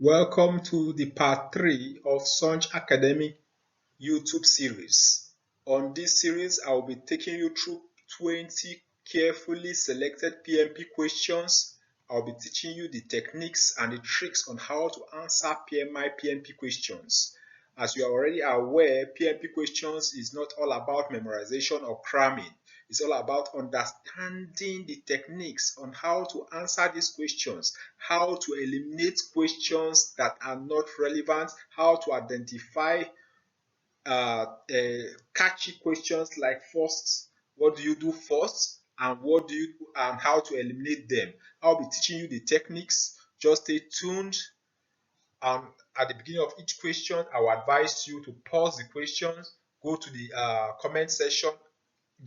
Welcome to the part 3 of Sunch Academic YouTube series. On this series, I will be taking you through 20 carefully selected PMP questions. I'll be teaching you the techniques and the tricks on how to answer PMI-PMP questions. As you are already aware, PMP questions is not all about memorization or cramming. It's all about understanding the techniques on how to answer these questions, how to eliminate questions that are not relevant, how to identify catchy questions like first, what do you do first, and what do you do, and how to eliminate them. I'll be teaching you the techniques. Just stay tuned. At the beginning of each question, I will advise you to pause the questions, go to the comment section,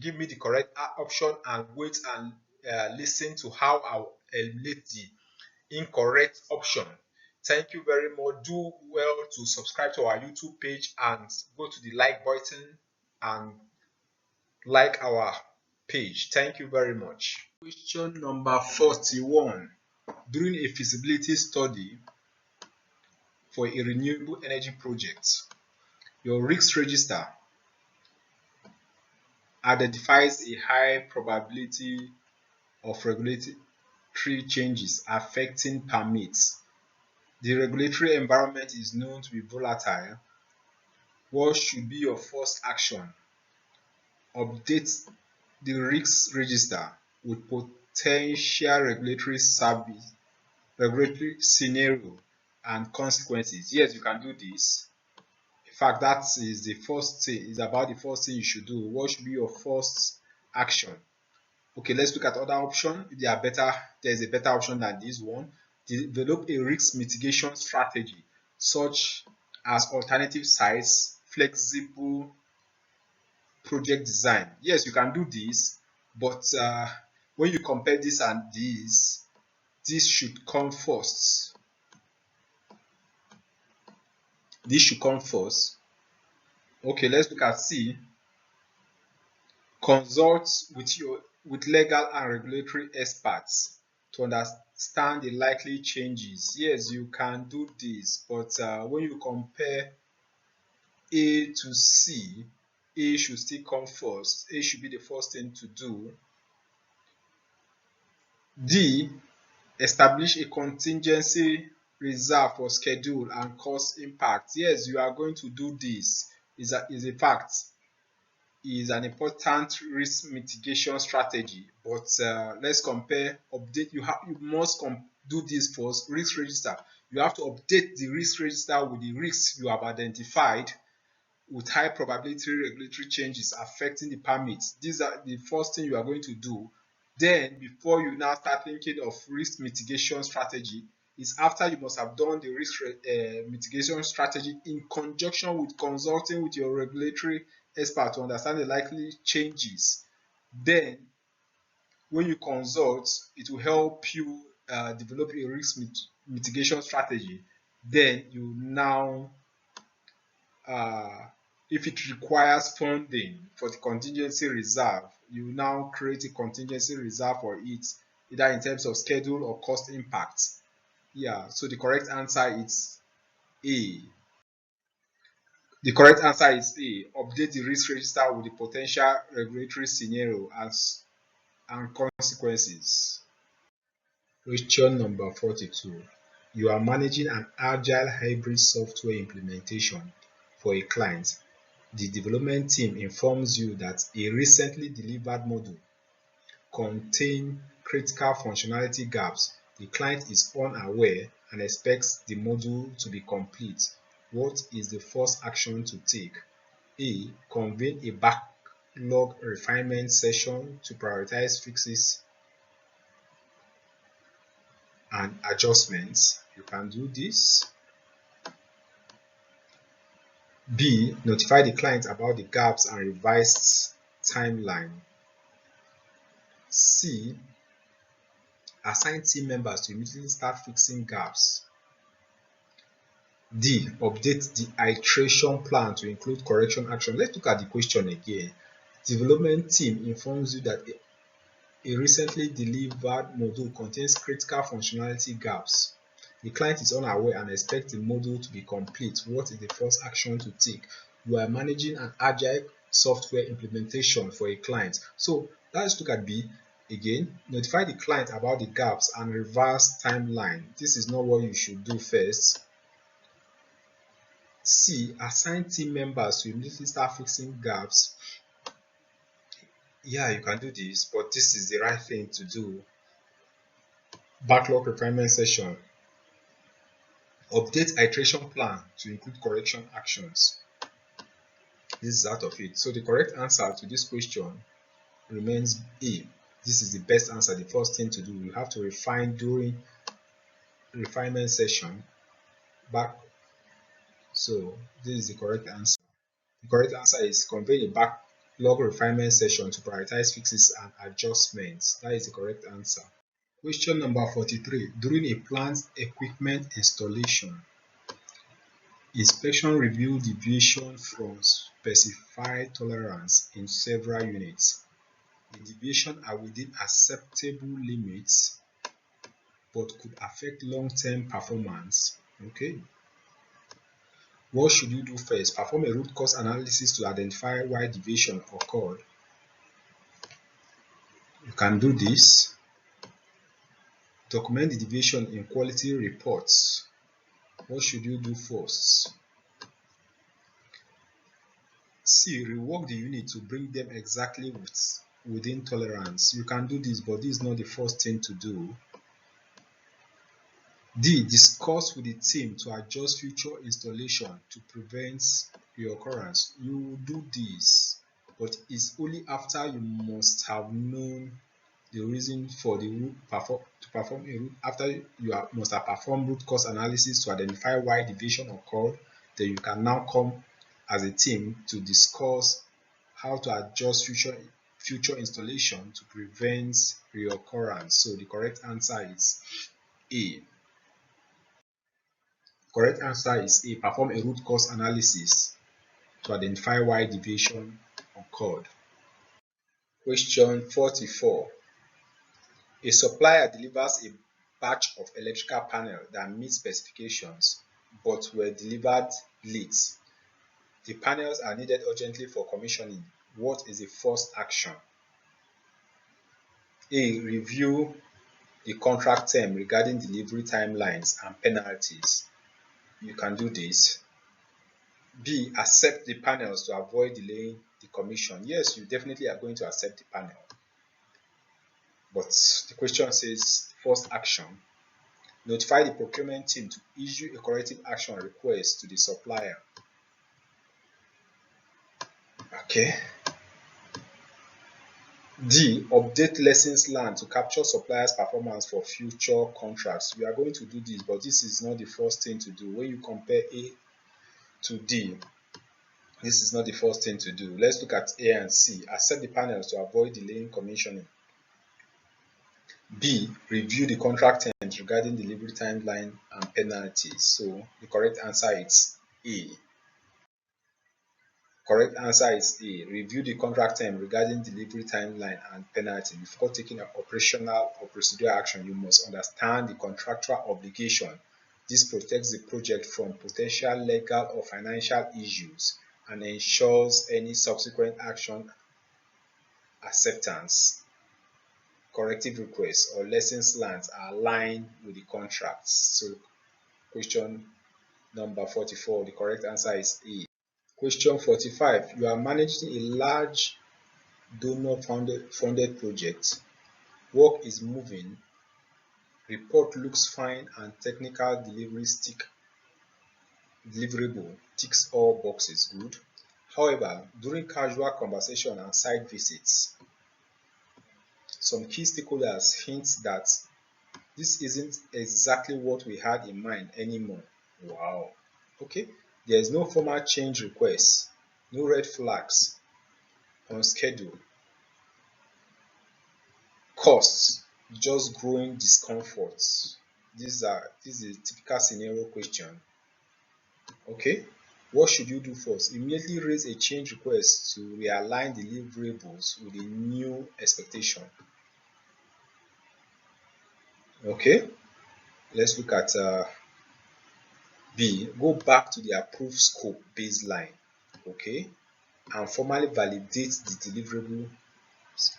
give me the correct option, and wait and listen to how I will eliminate the incorrect option. Thank you very much. Do well to subscribe to our YouTube page and go to the like button and like our page. Thank you very much. Question number 41. During a feasibility study for a renewable energy project, your risk register identifies a high probability of regulatory changes affecting permits. The regulatory environment is known to be volatile. What should be your first action? Update the risk register with potential regulatory scenario and consequences. Yes, you can do this. In fact, that is the first thing, is about the first thing you should do. What should be your first action? Okay, let's look at other options. There's a better option than this one. Develop a risk mitigation strategy, such as alternative sites, flexible project design. Yes, you can do this, but when you compare this and this should come first. This should come first. Okay, let's look at C. Consult with legal and regulatory experts to understand the likely changes. Yes, you can do this, but when you compare A to C, A should still come first. A should be the first thing to do. D. Establish a contingency reserve for schedule and cost impact. Yes, you are going to do this. Is a fact. Is an important risk mitigation strategy. But let's compare. Update. You must do this first. Risk register. You have to update the risk register with the risks you have identified with high probability regulatory changes affecting the permits. These are the first thing you are going to do. Then, before you now start thinking of risk mitigation strategy, is after you must have done the risk mitigation strategy in conjunction with consulting with your regulatory expert to understand the likely changes. Then, when you consult, it will help you develop a risk mitigation strategy. Then you now if it requires funding for the contingency reserve, you now create a contingency reserve for it, either in terms of schedule or cost impact. Yeah, so the correct answer is A. The correct answer is A. Update the risk register with the potential regulatory scenario and consequences. Question number 42. You are managing an agile hybrid software implementation for a client. The development team informs you that a recently delivered module contains critical functionality gaps. The client is unaware and expects the module to be complete. What is the first action to take? A. Convene a backlog refinement session to prioritize fixes and adjustments. You can do this. B. Notify the client about the gaps and revised timeline. C. Assign team members to immediately start fixing gaps. D. Update the iteration plan to include correction action. Let's look at the question again. Development team informs you that a recently delivered module contains critical functionality gaps. The client is unaware and expects the module to be complete. What is the first action to take? You are managing an agile software implementation for a client. So let's look at B again. Notify the client about the gaps and reverse timeline. This is not what you should do first. C, assign team members to immediately start fixing gaps. Yeah, you can do this, but this is the right thing to do. Backlog refinement session. Update iteration plan to include correction actions. This is out of it. So the correct answer to this question remains A. This is the best answer. The first thing to do, you have to refine during refinement session back. So this is the correct answer. The correct answer is convey a backlog refinement session to prioritize fixes and adjustments. That is the correct answer. Question number 43. During a plant equipment installation, inspection revealed deviation from specified tolerance in several units. The deviations are within acceptable limits but could affect long-term performance. Okay. What should you do first? Perform a root cause analysis to identify why deviation occurred. You can do this. Document the deviation in quality reports. What should you do first? C. Rework the unit to bring them exactly within tolerance. You can do this, but this is not the first thing to do. D. Discuss with the team to adjust future installation to prevent reoccurrence. You will do this, but it's only after you must have known the reason for the after you must have performed root cause analysis to identify why deviation occurred. Then you can now come as a team to discuss how to adjust future installation to prevent reoccurrence. So the correct answer is A. Correct answer is A. Perform a root cause analysis to identify why deviation occurred. Question 44. A supplier delivers a batch of electrical panels that meet specifications but were delivered late. The panels are needed urgently for commissioning. What is the first action? A. Review the contract term regarding delivery timelines and penalties. You can do this. B. Accept the panels to avoid delaying the commission. Yes, you definitely are going to accept the panel. But the question says first action. Notify the procurement team to issue a corrective action request to the supplier. Okay. D. Update lessons learned to capture suppliers' performance for future contracts. We are going to do this, but this is not the first thing to do. When you compare A to D, this is not the first thing to do. Let's look at A and C. Accept the panels to avoid delaying commissioning. B. Review the contract terms regarding delivery timeline and penalties. So the correct answer is A. Correct answer is A. Review the contract term regarding delivery timeline and penalty. Before taking an operational or procedural action, you must understand the contractual obligation. This protects the project from potential legal or financial issues and ensures any subsequent action acceptance, corrective requests, or lessons learned are aligned with the contracts. So question number 44, the correct answer is A. Question 45. You are managing a large donor-funded project. Work is moving. Report looks fine and technical deliverable ticks all boxes. Good. However, during casual conversation and site visits, some key stakeholders hint that this isn't exactly what we had in mind anymore. Wow. Okay. There is no formal change request, no red flags on schedule. Costs, just growing discomforts. This is a typical scenario question. Okay. What should you do first? Immediately raise a change request to realign deliverables with a new expectation. Okay. Let's look at B, go back to the approved scope baseline, okay, and formally validate the deliverable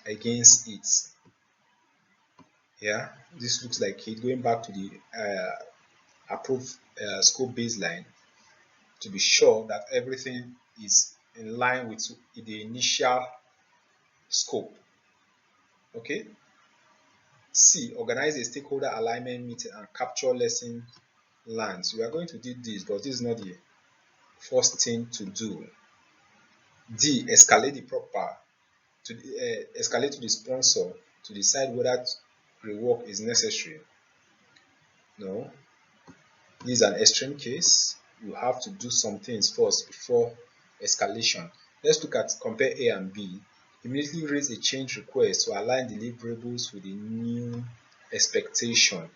against it. Yeah, this looks like it. Going back to the approved scope baseline to be sure that everything is in line with the initial scope. Okay. C, organize a stakeholder alignment meeting and capture lesson learned. We are going to do this, but this is not the first thing to do. D, escalate to the sponsor to decide whether rework is necessary. No, this is an extreme case. You have to do some things first before escalation. Let's look at compare A and B. Immediately raise a change request to align deliverables with the new expectation.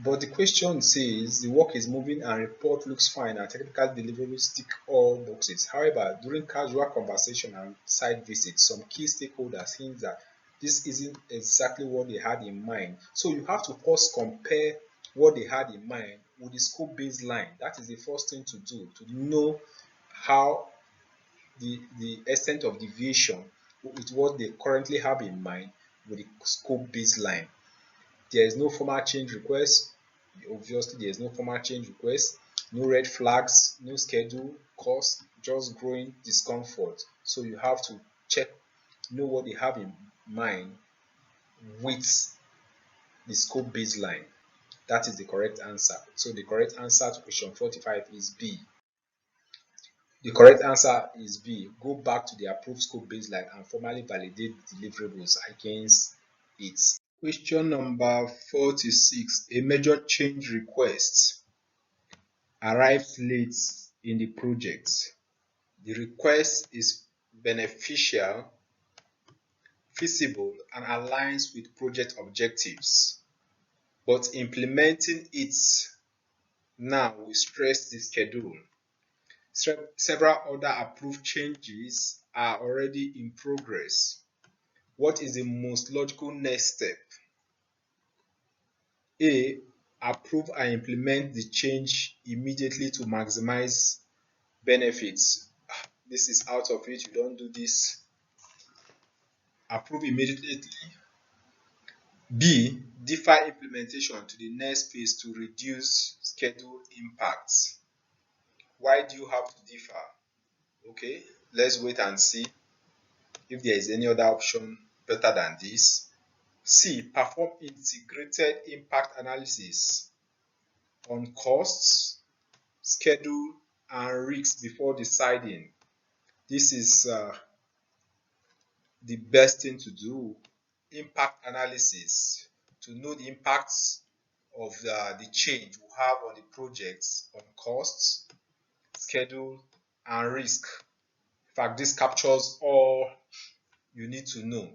But the question says the work is moving and report looks fine and technical deliverables tick all boxes. However, during casual conversation and site visits, some key stakeholders hint that this isn't exactly what they had in mind. So you have to first compare what they had in mind with the scope baseline. That is the first thing to do, to know how the extent of deviation with what they currently have in mind with the scope baseline. There is no formal change request. Obviously, there is no formal change request, no red flags, no schedule, cost, just growing discomfort. So you have to check, know what they have in mind with the scope baseline. That is the correct answer. So the correct answer to question 45 is B. The correct answer is B. Go back to the approved scope baseline and formally validate deliverables against it. Question number 46. A major change request arrives late in the project. The request is beneficial, feasible, and aligns with project objectives. But implementing it now will stress the schedule. Several other approved changes are already in progress. What is the most logical next step? A, approve and implement the change immediately to maximize benefits. This is out of it, you don't do this. Approve immediately. B, defer implementation to the next phase to reduce schedule impacts. Why do you have to defer? Okay, let's wait and see if there is any other option better than this. C, perform integrated impact analysis on costs, schedule, and risks before deciding. This is the best thing to do. Impact analysis to know the impacts of the change we have on the projects, on costs, schedule, and risk. In fact, this captures all you need to know.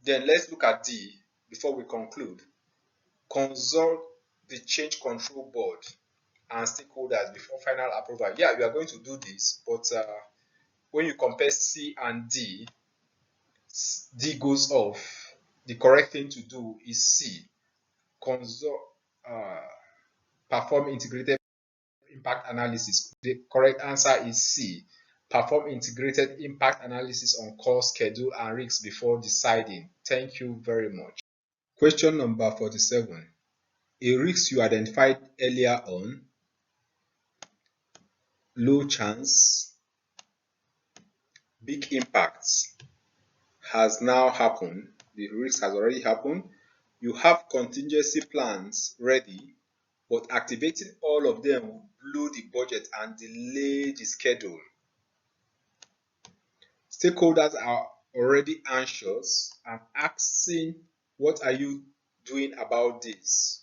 Then let's look at D before we conclude. Consult the change control board and stakeholders before final approval. Yeah, we are going to do this, but when you compare C and D, D goes off. The correct thing to do is C. Consult, perform integrated impact analysis. The correct answer is C. Perform integrated impact analysis on cost, schedule, and risks before deciding. Thank you very much. Question number 47. A risk you identified earlier on, low chance, big impacts, has now happened. The risk has already happened. You have contingency plans ready, but activating all of them will blow the budget and delay the schedule. Stakeholders are already anxious and asking, what are you doing about this?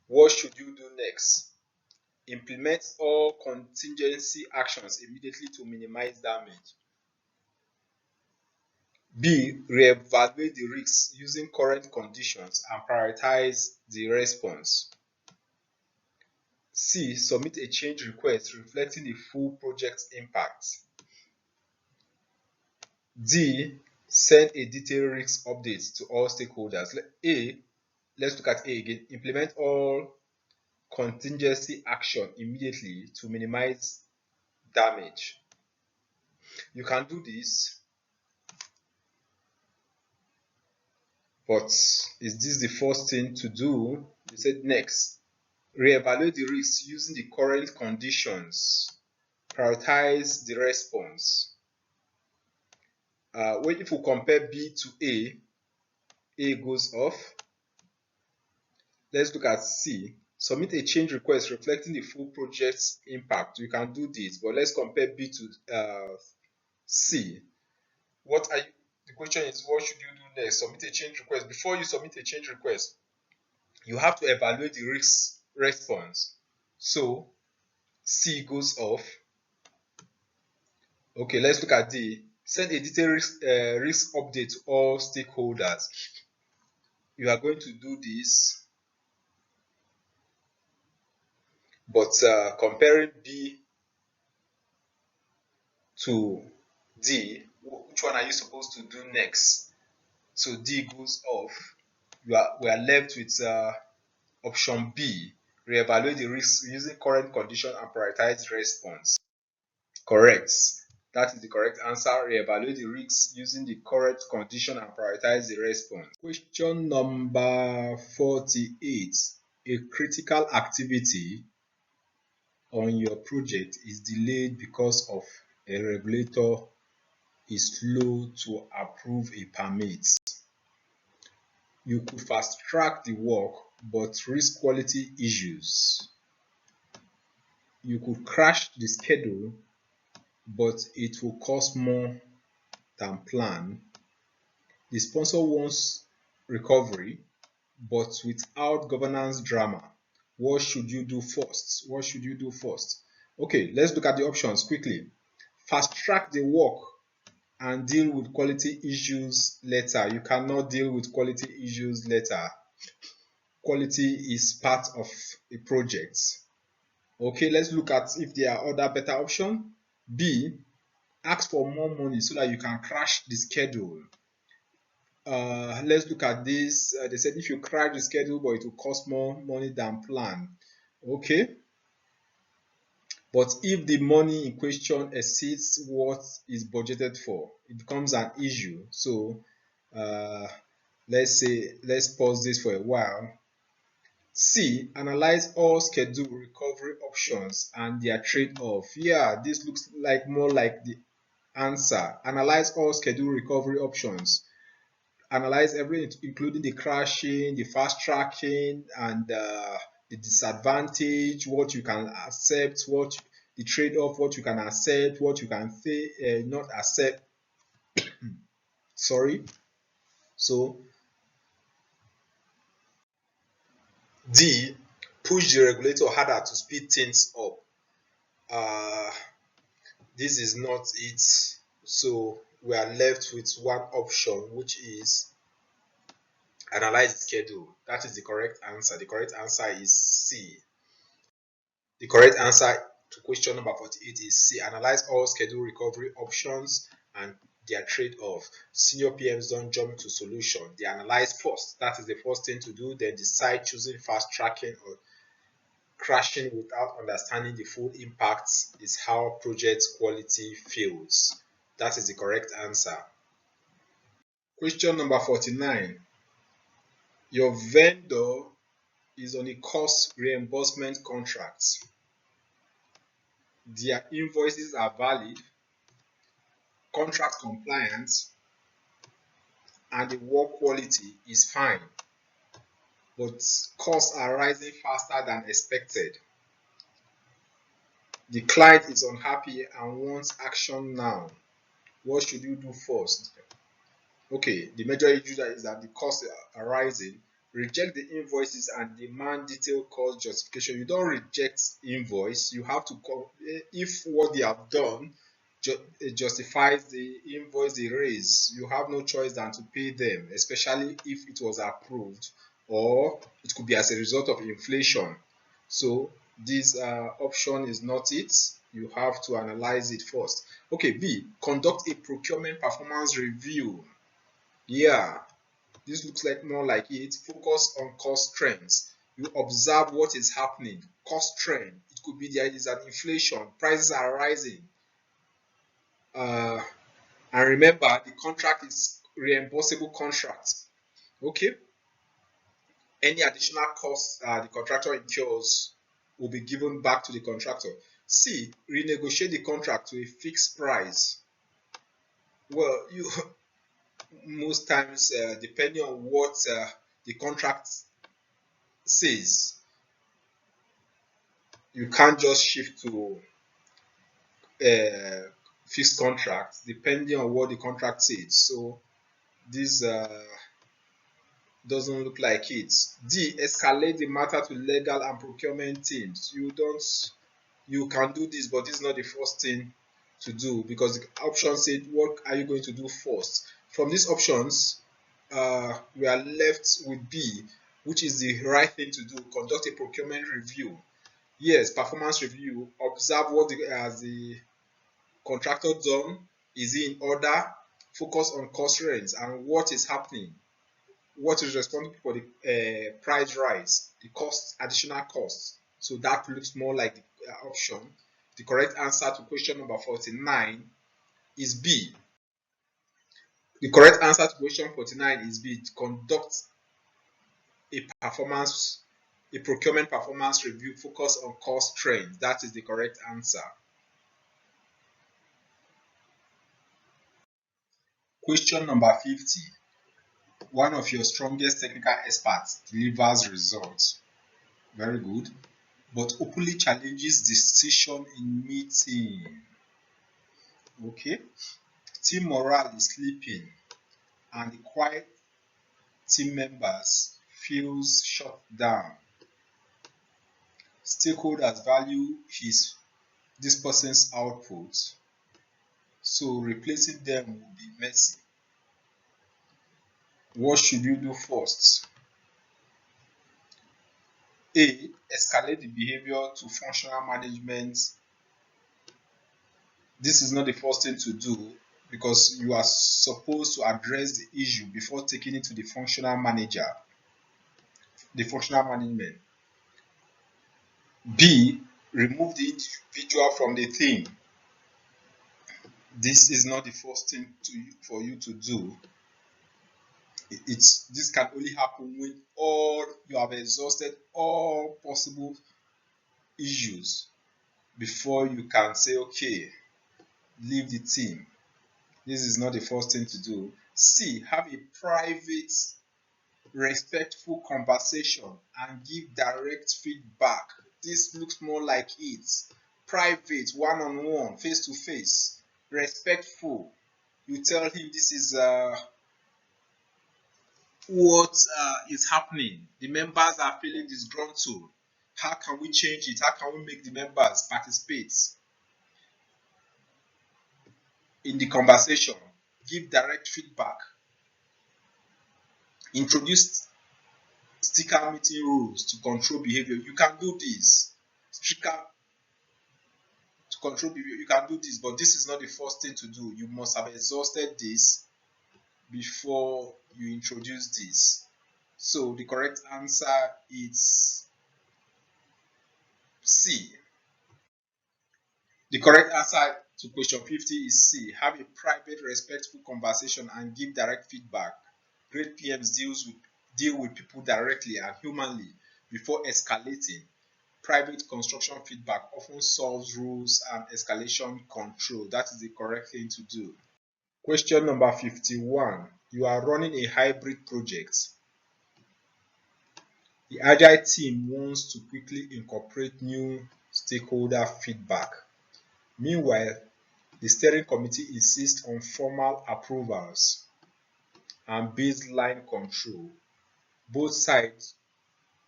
What should you do next? Implement all contingency actions immediately to minimize damage. B, reevaluate the risks using current conditions and prioritize the response. C, submit a change request reflecting the full project impact. D, send a detailed risk update to all stakeholders. Let's look at A again. Implement all contingency action immediately to minimize damage. You can do this, but is this the first thing to do? They said next, reevaluate the risks using the current conditions. Prioritize the response. If we compare B to A goes off. Let's look at C. Submit a change request reflecting the full project's impact. You can do this, but let's compare B to C. The question is, what should you do next? Submit a change request. Before you submit a change request, you have to evaluate the risk response. So C goes off. Okay, let's look at D. Send a detailed risk update to all stakeholders. You are going to do this, but comparing B to D, which one are you supposed to do next? So D goes off. We are left with option B. Reevaluate the risks using current condition and prioritize response. Correct. That is the correct answer. Reevaluate the risks using the current condition and prioritize the response. Question number 48. A critical activity on your project is delayed because of a regulator is slow to approve a permit. You could fast track the work but risk quality issues. You could crash the schedule but it will cost more than planned. The sponsor wants recovery but without governance drama. What should you do first? What should you do first? Okay, let's look at the options quickly. Fast track the work and deal with quality issues later. You cannot deal with quality issues later. Quality is part of a project. Okay, let's look at if there are other better options. B, ask for more money so that you can crash the schedule. Let's look at this. They said if you crash the schedule, but it will cost more money than planned. Okay. But if the money in question exceeds what is budgeted for, it becomes an issue. So let's pause this for a while. C, analyze all schedule recovery options and their trade-off. Yeah, this looks like more like the answer. Analyze all schedule recovery options. Analyze everything, including the crashing, the fast tracking, and the disadvantage, what you can accept, the trade-off, what you can accept, what you can not accept. Sorry. So D, push the regulator harder to speed things up. This is not it. So we are left with one option, which is analyze the schedule. That is the correct answer. The correct answer is C. The correct answer to question number 48 is C. Analyze all schedule recovery options and their trade-off. Senior PMs don't jump to solution. They analyze first. That is the first thing to do. Then decide choosing fast tracking or crashing without understanding the full impacts is how project quality fails. That is the correct answer. Question number 49. Your vendor is on a cost reimbursement contract. Their invoices are valid, contract compliance, and the work quality is fine, but costs are rising faster than expected. The client is unhappy and wants action now. What should you do first? Okay, the major issue is that the costs are rising. Reject the invoices and demand detailed cost justification. You don't reject invoice. You have to call if what they have done justifies the invoice they raise. You have no choice than to pay them, especially if it was approved, or it could be as a result of inflation. So this option is not it. You have to analyze it first. Okay, B, conduct a procurement performance review. Yeah, this looks like more like it. Focus on cost trends. You observe what is happening, cost trend. It could be there is an inflation, prices are rising. And remember, the contract is reimbursable contract. Okay, any additional costs the contractor incurs will be given back to the contractor. C, renegotiate the contract to a fixed price. Well, you most times, depending on what the contract says, you can't just shift to fixed contract depending on what the contract says. So this doesn't look like it. D, escalate the matter to legal and procurement teams. You can do this, but this is not the first thing to do, because the option said, what are you going to do first? From these options, we are left with B, which is the right thing to do. Conduct a procurement review. Yes, performance review. Observe what the contractor done. Is it in order? Focus on cost trends and what is happening. What is responsible for the price rise, the cost, additional costs. So that looks more like the option. The correct answer to question number 49 is B. The correct answer to question 49 is B. Conduct a procurement performance review, focus on cost trends. That is the correct answer. Question number 50. One of your strongest technical experts delivers results. Very good. But openly challenges decision in meeting. Okay. Team morale is sleeping and the quiet team members feels shut down. Stakeholders value this person's output, so replacing them will be messy. What should you do first? A, escalate the behavior to functional management. This is not the first thing to do, because you are supposed to address the issue before taking it to the functional manager, the functional management. B, remove the individual from the team. This is not the first thing for you to do. This can only happen when you have exhausted all possible issues before you can say, okay, leave the team. This is not the first thing to do. C, have a private, respectful conversation and give direct feedback. This looks more like it. Private, one-on-one, face-to-face, respectful. You tell him this is what is happening. The members are feeling disgruntled. How can we change it? How can we make the members participate in the conversation? Give direct feedback. Introduce sticker meeting rules to control behavior. You can do this. Sticker to control behavior. You can do this, but this is not the first thing to do. You must have exhausted this before you introduce this. So the correct answer is C. The correct answer to question 50 is C. Have a private, respectful conversation and give direct feedback. Great PMs deal with people directly and humanly before escalating. Private construction feedback often solves rules and escalation control. That is the correct thing to do. Question number 51. You are running a hybrid project. The Agile team wants to quickly incorporate new stakeholder feedback. Meanwhile, the steering committee insists on formal approvals and baseline control. Both sides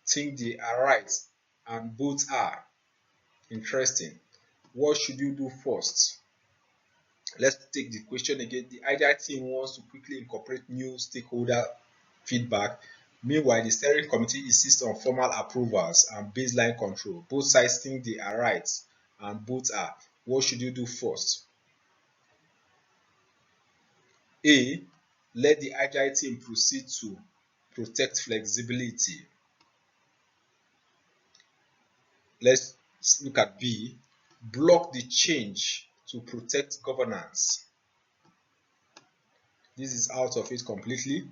think they are right and both are. Interesting. What should you do first? Let's take the question again. The Agile team wants to quickly incorporate new stakeholder feedback. Meanwhile, the steering committee insists on formal approvals and baseline control. Both sides think they are right and both are. What should you do first? A, let the Agile team proceed to protect flexibility. Let's look at B. Block the change to protect governance. This is out of it completely.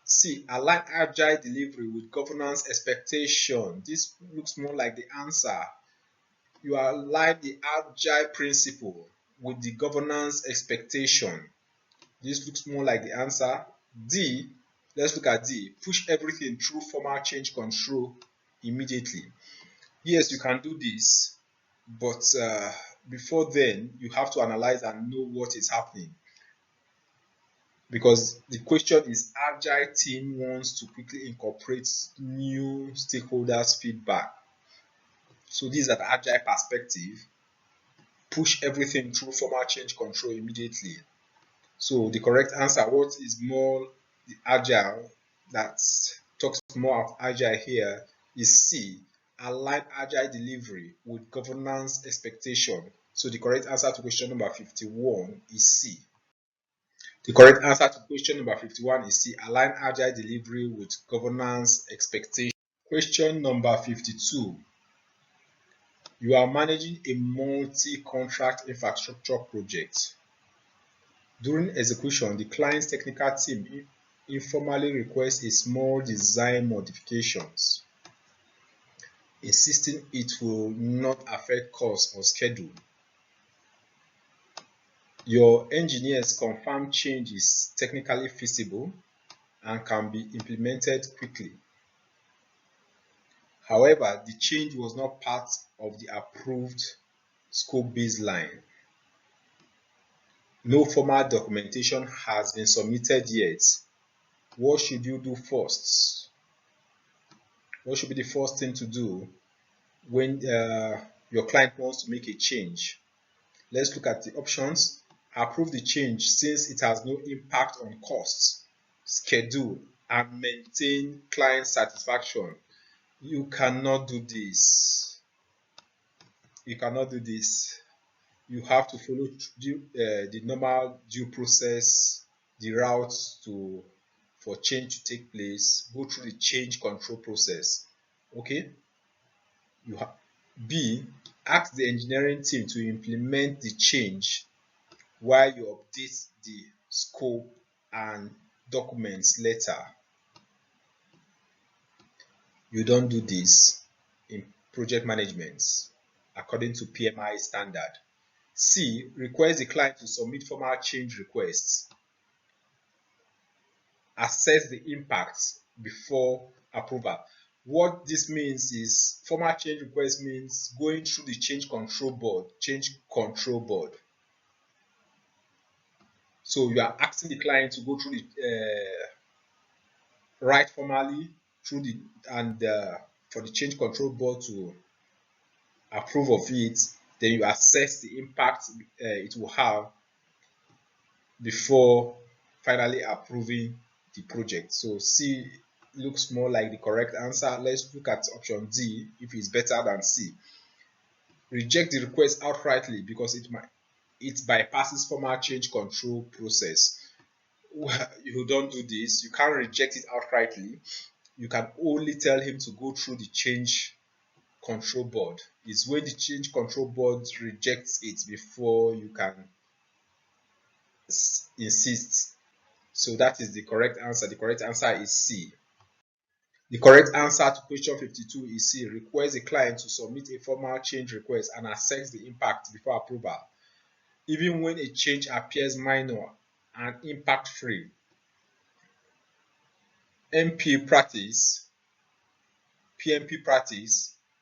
C. Align agile delivery with governance expectation. This looks more like the answer. You align the agile principle with the governance expectation. This looks more like the answer. D. Let's look at D. Push everything through formal change control immediately. Yes, you can do this, but before then, you have to analyze and know what is happening. Because the question is, agile team wants to quickly incorporate new stakeholders' feedback. So this is an agile perspective. Push everything through formal change control immediately. So the correct answer, what is more the agile, that talks more of agile here, is C. Align agile delivery with governance expectation. So the correct answer to question number 51 is C. The correct answer to question number 51 is C. Align agile delivery with governance expectation. Question number 52. You are managing a multi-contract infrastructure project. During execution, the client's technical team informally requests a small design modifications, insisting it will not affect cost or schedule. Your engineers confirm change is technically feasible and can be implemented quickly. However, the change was not part of the approved scope baseline. No formal documentation has been submitted yet. What should you do first? What should be the first thing to do when your client wants to make a change? Let's look at the options. Approve the change since it has no impact on costs, schedule, and maintain client satisfaction. You cannot do this. You cannot do this. You have to follow the normal due process, the routes for change to take place, go through the change control process. Okay. B. Ask the engineering team to implement the change while you update the scope and documents later. You don't do this in project management according to PMI standard. C. Request the client to submit formal change requests. Assess the impact before approval. What this means is, formal change request means going through the change control board. So you are asking the client to go through the write formally through the for the change control board to approve of it. Then you assess the impact it will have before finally approving the project. So C looks more like the correct answer. Let's look at option D if it's better than C. Reject the request outrightly because it bypasses formal change control process. You don't do this. You can't reject it outrightly. You can only tell him to go through the change control board. It's when the change control board rejects it before you can insist. So that is the correct answer. The correct answer is C. The correct answer to question 52 is C. Request the client to submit a formal change request and assess the impact before approval, even when a change appears minor and impact-free. PMP practice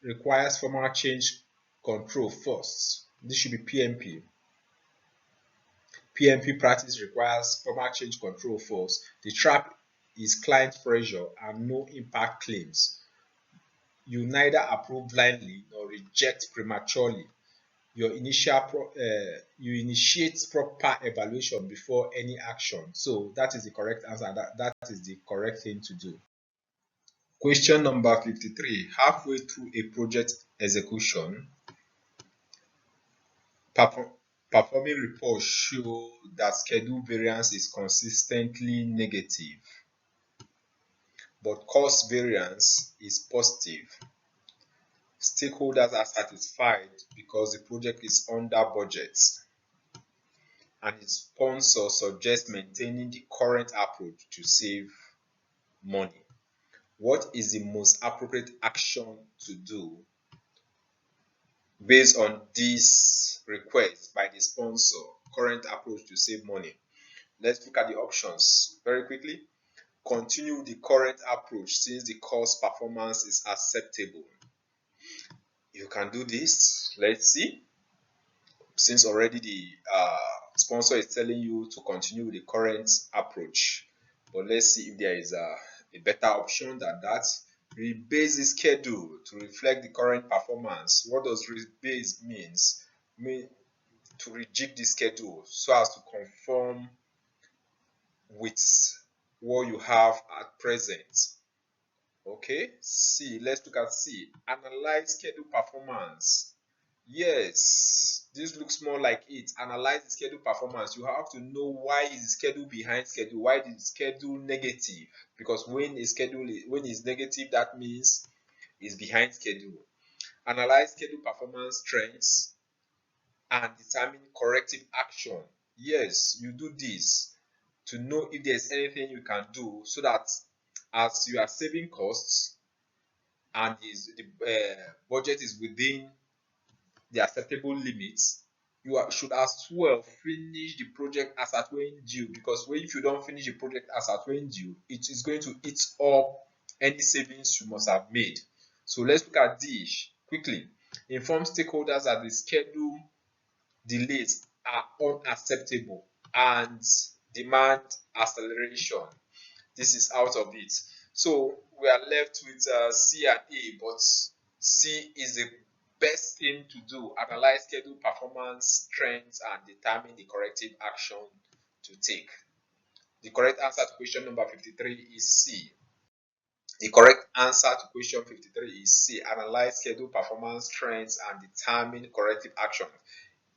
requires formal change control first. This should be PMP. PMP practice requires formal change control first. The trap is client pressure and no impact claims. You neither approve blindly nor reject prematurely. You initiate proper evaluation before any action. So that is the correct answer. That is the correct thing to do. Question number 53. Halfway through a project execution, performing reports show that schedule variance is consistently negative, but cost variance is positive. Stakeholders are satisfied because the project is under budget, and its sponsor suggests maintaining the current approach to save money. What is the most appropriate action to do based on this request by the sponsor? Current approach to save money. Let's look at the options very quickly. Continue the current approach since the cost performance is acceptable. You can do this. Let's see. Since already the sponsor is telling you to continue with the current approach, but let's see if there is a better option than that. Rebase the schedule to reflect the current performance. What does rebase means? Mean to rejig the schedule so as to conform with what you have at present. Okay, C. Let's look at C. Analyze schedule performance. Yes, this looks more like it. Analyze the schedule performance. You have to know why is the schedule behind schedule. Why is the schedule negative? Because when is negative, that means it's behind schedule. Analyze schedule performance trends and determine corrective action. Yes, you do this to know if there's anything you can do so that as you are saving costs and the budget is within the acceptable limits, you should as well finish the project as at when due, because if you don't finish the project as at when due, it is going to eat up any savings you must have made. So let's look at this quickly. Inform stakeholders that the schedule delays are unacceptable and demand acceleration. This is out of it. So we are left with C and A, but C is the best thing to do. Analyze schedule performance trends and determine the corrective action to take. The correct answer to question number 53 is C. The correct answer to question 53 is C. Analyze schedule performance trends and determine corrective action.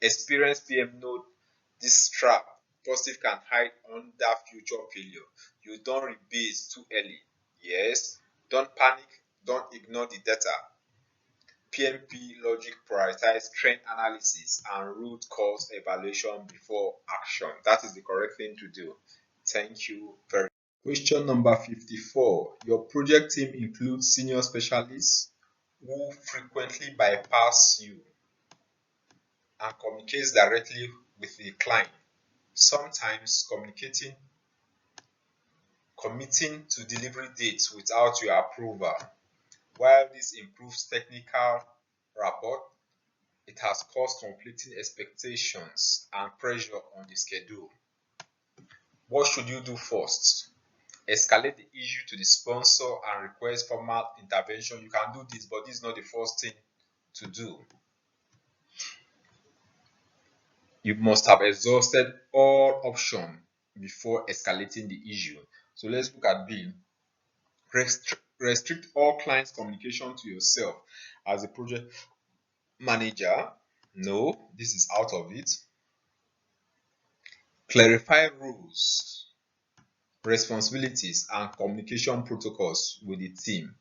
Experienced PM know this trap. Positive can hide under future failure. You don't rebase too early. Yes. Don't panic. Don't ignore the data. PMP logic prioritize trend analysis and root cause evaluation before action. That is the correct thing to do. Thank you very much. Question number 54. Your project team includes senior specialists who frequently bypass you and communicates directly with the client. Sometimes committing to delivery dates without your approval. While this improves technical rapport, it has caused conflicting expectations and pressure on the schedule. What should you do first? Escalate the issue to the sponsor and request formal intervention. You can do this, but this is not the first thing to do. You must have exhausted all options before escalating the issue. So let's look at B. Restrict all clients' communication to yourself as a project manager. No, this is out of it. Clarify rules, responsibilities, and communication protocols with the team.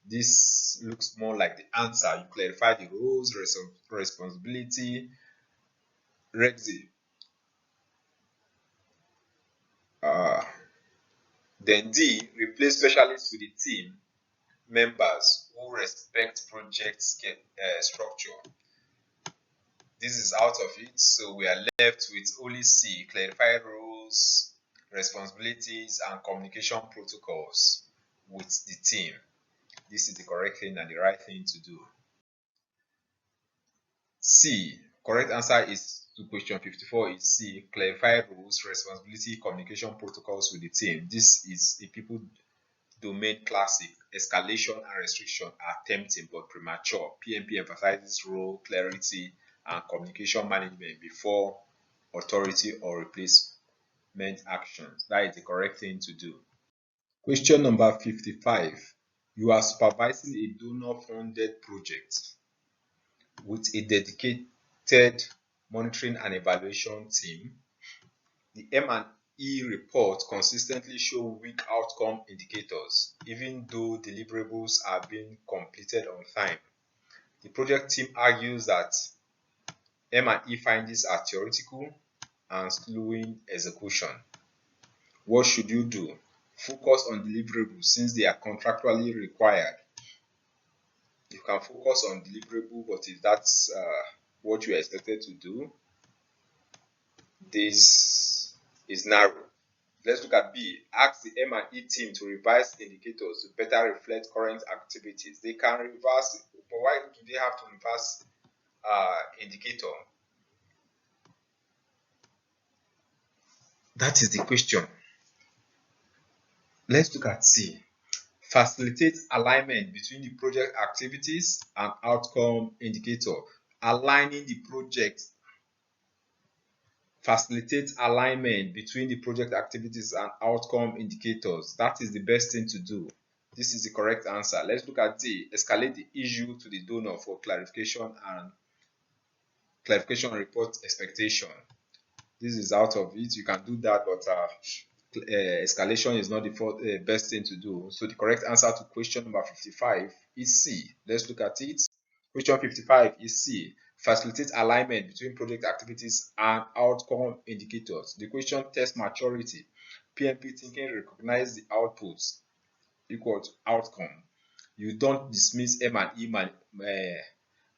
This looks more like the answer. You clarify the roles, responsibility, then D, replace specialists with the team members who respect project structure. This is out of it, so we are left with only C, clarify roles, responsibilities, and communication protocols with the team. This is the correct thing and the right thing to do. C, correct answer is to question 54 is C, clarify rules, responsibility, communication protocols with the team. This is a people domain classic. Escalation and restriction are tempting but premature. PMP emphasizes role, clarity, and communication management before authority or replacement actions. That is the correct thing to do. Question number 55. You are supervising a donor-funded project with a dedicated monitoring and evaluation team. The M&E report consistently show weak outcome indicators, even though deliverables are being completed on time. The project team argues that M&E findings are theoretical and slowing execution. What should you do? Focus on deliverables since they are contractually required. You can focus on deliverable, but if that's what you are expected to do, this is narrow. Let's look at B. Ask the M&E team to revise indicators to better reflect current activities. They can reverse, but why do they have to reverse indicator? That is the question. Let's look at C. Facilitate alignment between the project activities and outcome indicator. Aligning the project. Facilitate alignment between the project activities and outcome indicators. That is the best thing to do. This is the correct answer. Let's look at D. Escalate the issue to the donor for clarification and clarification report expectation. This is out of it. You can do that, but escalation is not the best thing to do. So the correct answer to question number 55 is C. Let's look at it. Question 55 is C. Facilitate alignment between project activities and outcome indicators. The question tests maturity. PMP thinking recognize the outputs equal to outcome. You don't dismiss M&E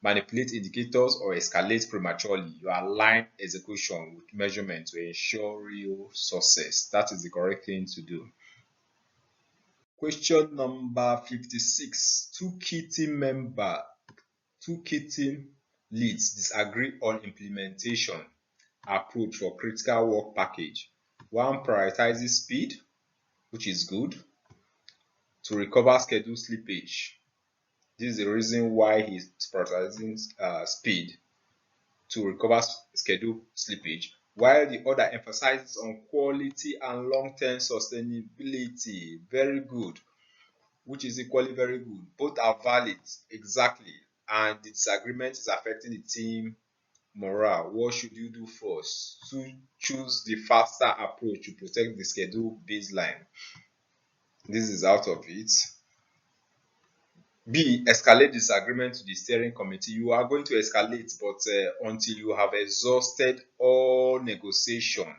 manipulate indicators or escalate prematurely. You align execution with measurement to ensure real success. That is the correct thing to do. Question number 56. Two key team leads disagree on implementation approach for critical work package. One prioritizes speed, which is good, to recover schedule slippage. This is the reason why he's prioritizing speed to recover schedule slippage, while the other emphasizes on quality and long-term sustainability. Very good, which is equally very good. Both are valid, exactly, and the disagreement is affecting the team morale. What should you do first? To choose the faster approach to protect the schedule baseline. This is out of it. B. Escalate disagreement to the steering committee. You are going to escalate, but until you have exhausted all negotiation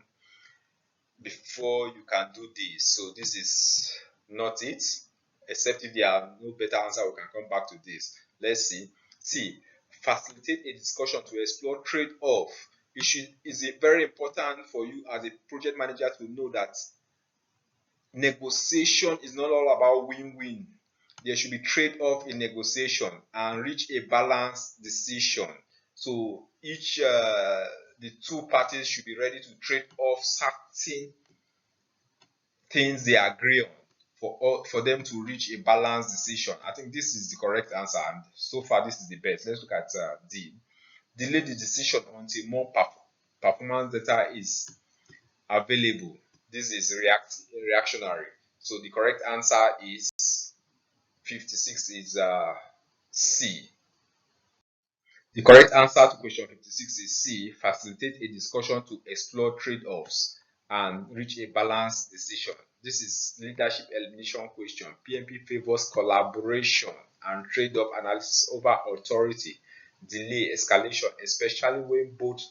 before you can do this. So this is not it. Except if there are no better answer, we can come back to this. Let's see. C. Facilitate a discussion to explore trade-off. It's very important for you as a project manager to know that negotiation is not all about win-win. There should be trade-off in negotiation and reach a balanced decision. So the two parties should be ready to trade off certain things they agree on for them to reach a balanced decision. I think this is the correct answer, and so far this is the best. Let's look at D. Delay the decision until more performance data is available. This is reactionary. So the correct answer is 56 is C. The correct answer to question 56 is C. Facilitate a discussion to explore trade-offs and reach a balanced decision. This is leadership elimination question. PMP favors collaboration and trade-off analysis over authority, delay, escalation, especially when both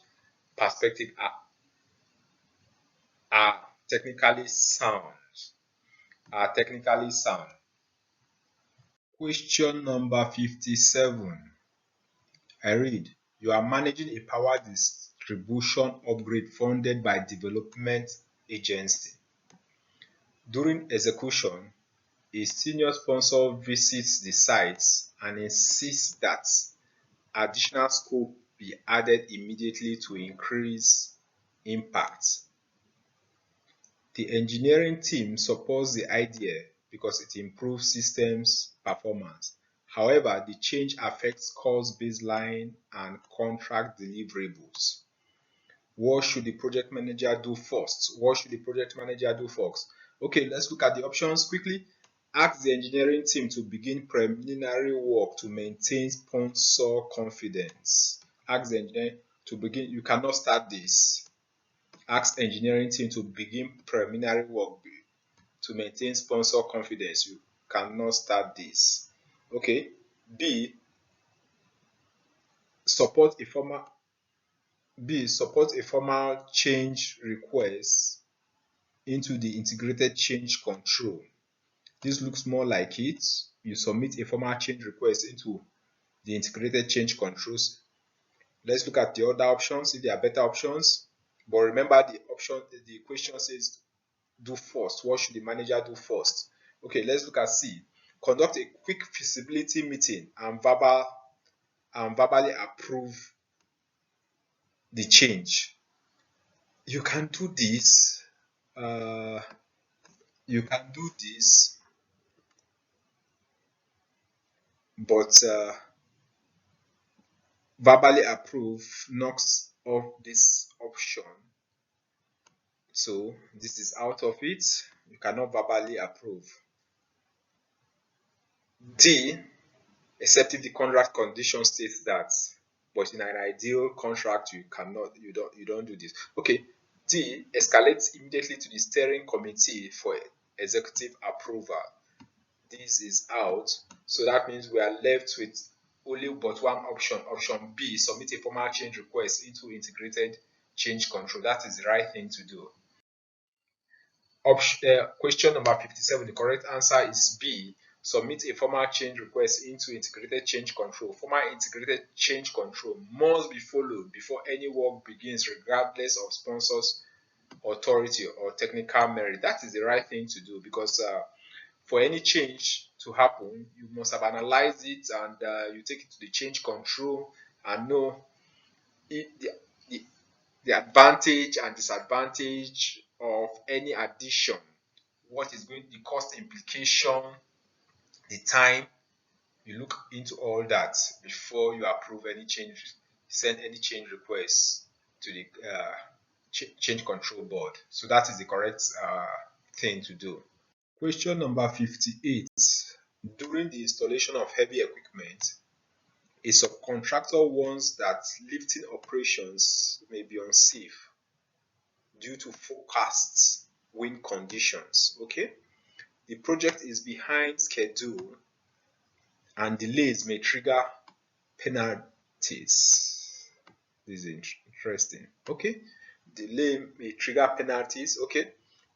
perspectives are technically sound. Question number 57. I read, you are managing a power distribution upgrade funded by development agency. During execution, a senior sponsor visits the sites and insists that additional scope be added immediately to increase impact. The engineering team supports the idea because it improves systems performance. However, the change affects cost baseline and contract deliverables. What should the project manager do first? Okay, let's look at the options quickly. Ask the engineering team to begin preliminary work to maintain sponsor confidence. Ask the engineer to begin. You cannot start this. Ask engineering team to begin preliminary work to maintain sponsor confidence. You cannot start this. Okay. B. support a formal change request into the integrated change control. This looks more like it. You submit a formal change request into the integrated change controls. Let's look at the other options if there are better options. But remember, the question says do first. What should the manager do first? Okay, let's look at C. Conduct a quick feasibility meeting and verbally approve the change. You can do this. You can do this, but verbally approve knocks off this option. So this is out of it. You cannot verbally approve. D, except if the contract condition states that, but in an ideal contract you don't do this. Okay, D, escalates immediately to the steering committee for executive approval. This is out, so that means we are left with only but one option. Option B, submit a formal change request into integrated change control. That is the right thing to do. Question number 57, the correct answer is B. Submit a formal change request into integrated change control. Formal integrated change control must be followed before any work begins, regardless of sponsors, authority, or technical merit. That is the right thing to do, because for any change to happen, you must have analyzed it, and you take it to the change control and know the advantage and disadvantage of any addition, what is going, the cost implication, the time. You look into all that before you approve any change, send any change requests to the change control board. So that is the correct thing to do. Question number 58. During the installation of heavy equipment, a subcontractor warns that lifting operations may be unsafe due to forecast wind conditions. Okay, the project is behind schedule and delays may trigger penalties. This is interesting. Okay, delay may trigger penalties. Okay,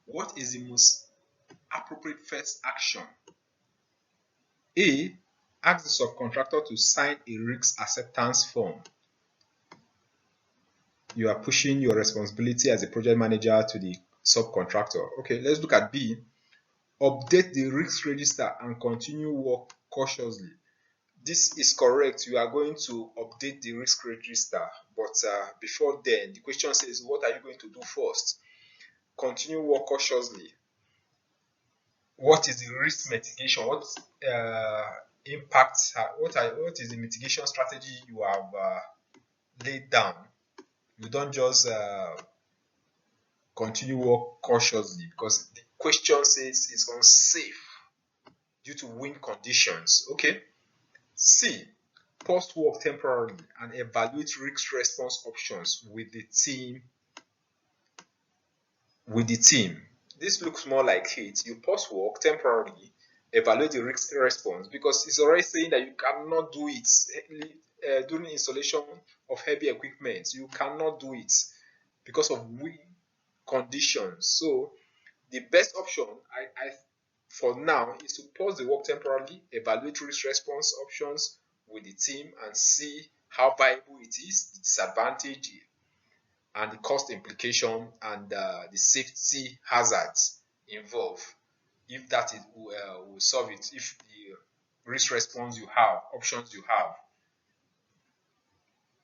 what is the most appropriate first action? A, ask the subcontractor to sign a risk acceptance form. You are pushing your responsibility as a project manager to the subcontractor. Okay, let's look at B. Update the risk register and continue work cautiously. This is correct. You are going to update the risk register, but before then, the question says, what are you going to do first? Continue work cautiously. What is the risk mitigation? What impacts? What is the mitigation strategy you have laid down? You don't just continue work cautiously, because the question says it's unsafe due to wind conditions. Okay. C, pause work temporarily and evaluate risk response options with the team. This looks more like it. You pause work temporarily, evaluate the risk response, because it's already saying that you cannot do it during installation of heavy equipment. You cannot do it because of wind conditions. So the best option for now is to pause the work temporarily, evaluate risk response options with the team, and see how viable it is, the disadvantage and the cost implication, and the safety hazards involved. If that is will solve it, if the risk response you have, options you have,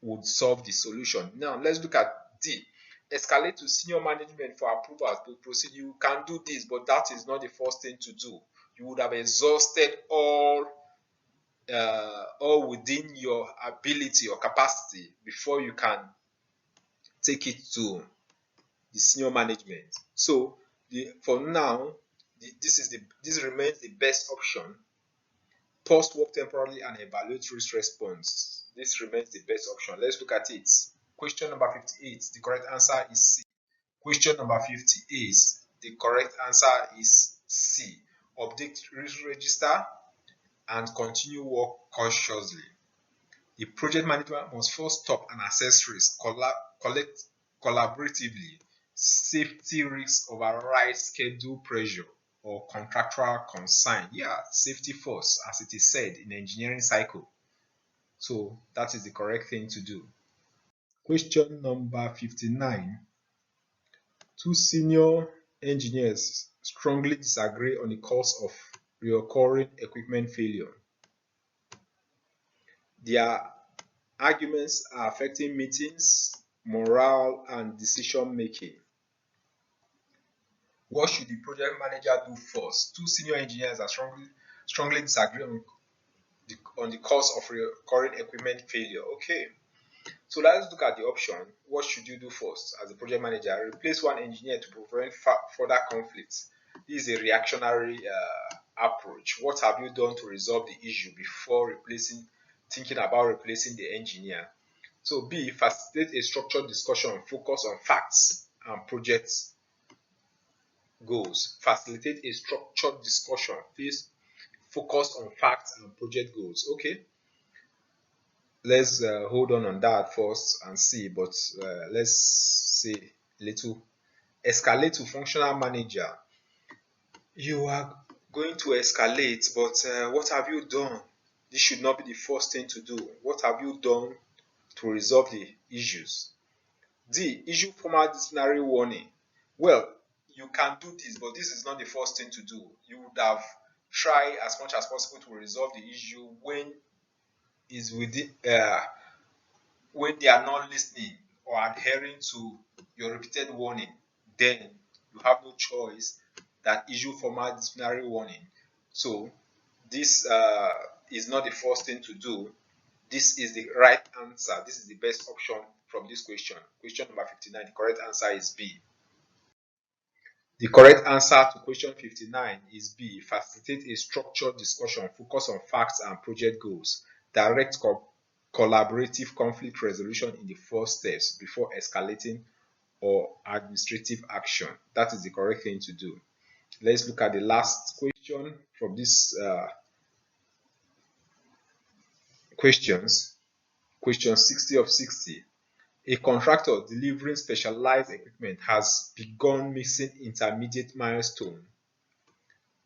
would solve the solution. Now let's look at D. Escalate to senior management for approvals to proceed. You can do this, but that is not the first thing to do. You would have exhausted all within your ability or capacity before you can take it to the senior management. So for now, this remains the best option. Pause work temporarily and evaluate risk response. This remains the best option. Let's look at it. Question number 58. The correct answer is C. Question number 58. The correct answer is C. Update risk register and continue work cautiously. A project manager must first stop and assess risk, collect collaboratively. Safety risks override schedule pressure or contractual consign. Yeah, safety first, as it is said in the engineering cycle. So that is the correct thing to do. Question number 59. Two senior engineers strongly disagree on the cause of recurring equipment failure. Their arguments are affecting meetings, morale, and decision making. What should the project manager do first? Two senior engineers are strongly disagree on the cause of recurring equipment failure. Okay, so let's look at the option. What should you do first as a project manager? Replace one engineer to prevent further conflicts. This is a reactionary approach. What have you done to resolve the issue before thinking about replacing the engineer? So B, facilitate a structured discussion, focus on facts and project goals. Facilitate a structured discussion, please focus on facts and project goals. Okay, let's hold on that first and see, but let's say little. Escalate to functional manager. You are going to escalate, but what have you done? This should not be the first thing to do. What have you done to resolve the issues? D, issue formal disciplinary warning. Well, you can do this, but this is not the first thing to do. You would have tried as much as possible to resolve the issue when is within when they are not listening or adhering to your repeated warning. Then you have no choice than issue formal disciplinary warning. So this is not the first thing to do. This is the right answer. This is the best option from this question. Question number 59. The correct answer is B. The correct answer to question 59 is B. Facilitate a structured discussion, focus on facts and project goals. Direct collaborative conflict resolution in the first steps before escalating or administrative action. That is the correct thing to do. Let's look at the last question from these questions. Question 60 of 60. A contractor delivering specialized equipment has begun missing intermediate milestone,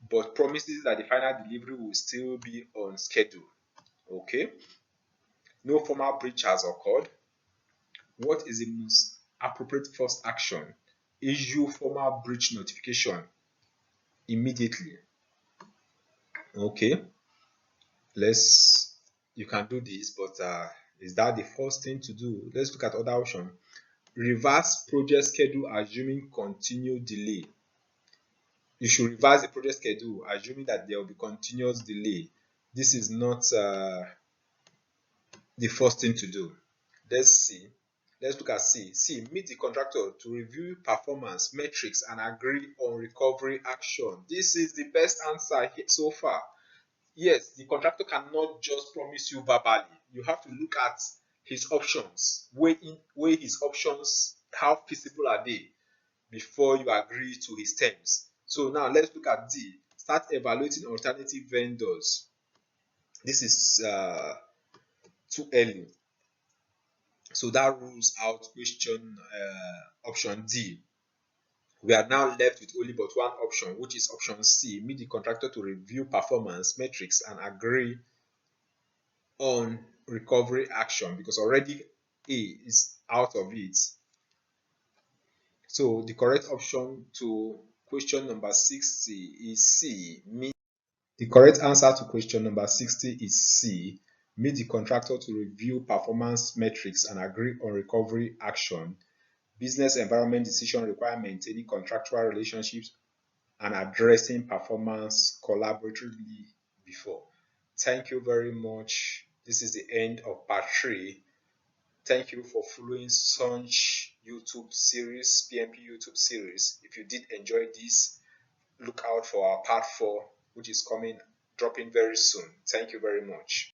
but promises that the final delivery will still be on schedule. Okay. No formal breach has occurred. What is the most appropriate first action? Issue formal breach notification immediately. Okay. You can do this, but is that the first thing to do? Let's look at other option. Reverse project schedule assuming continued delay. You should reverse the project schedule assuming that there will be continuous delay. This is not the first thing to do. Let's see. Let's look at C. C. Meet the contractor to review performance metrics and agree on recovery action. This is the best answer so far. Yes, the contractor cannot just promise you verbally. You have to look at his options, weigh his options, how feasible are they before you agree to his terms. So now let's look at D. Start evaluating alternative vendors. This is too early. So that rules out question option D. We are now left with only but one option, which is option C. Meet the contractor to review performance metrics and agree on recovery action, because already A is out of it. So the correct option to question number 60 is C. The correct answer to question number 60 is C. Meet the contractor to review performance metrics and agree on recovery action. Business environment decision require maintaining contractual relationships and addressing performance collaboratively before. Thank you very much. This is the end of part 3. Thank you for following such YouTube series, PMP YouTube series. If you did enjoy this, look out for our part 4, which is dropping very soon. Thank you very much.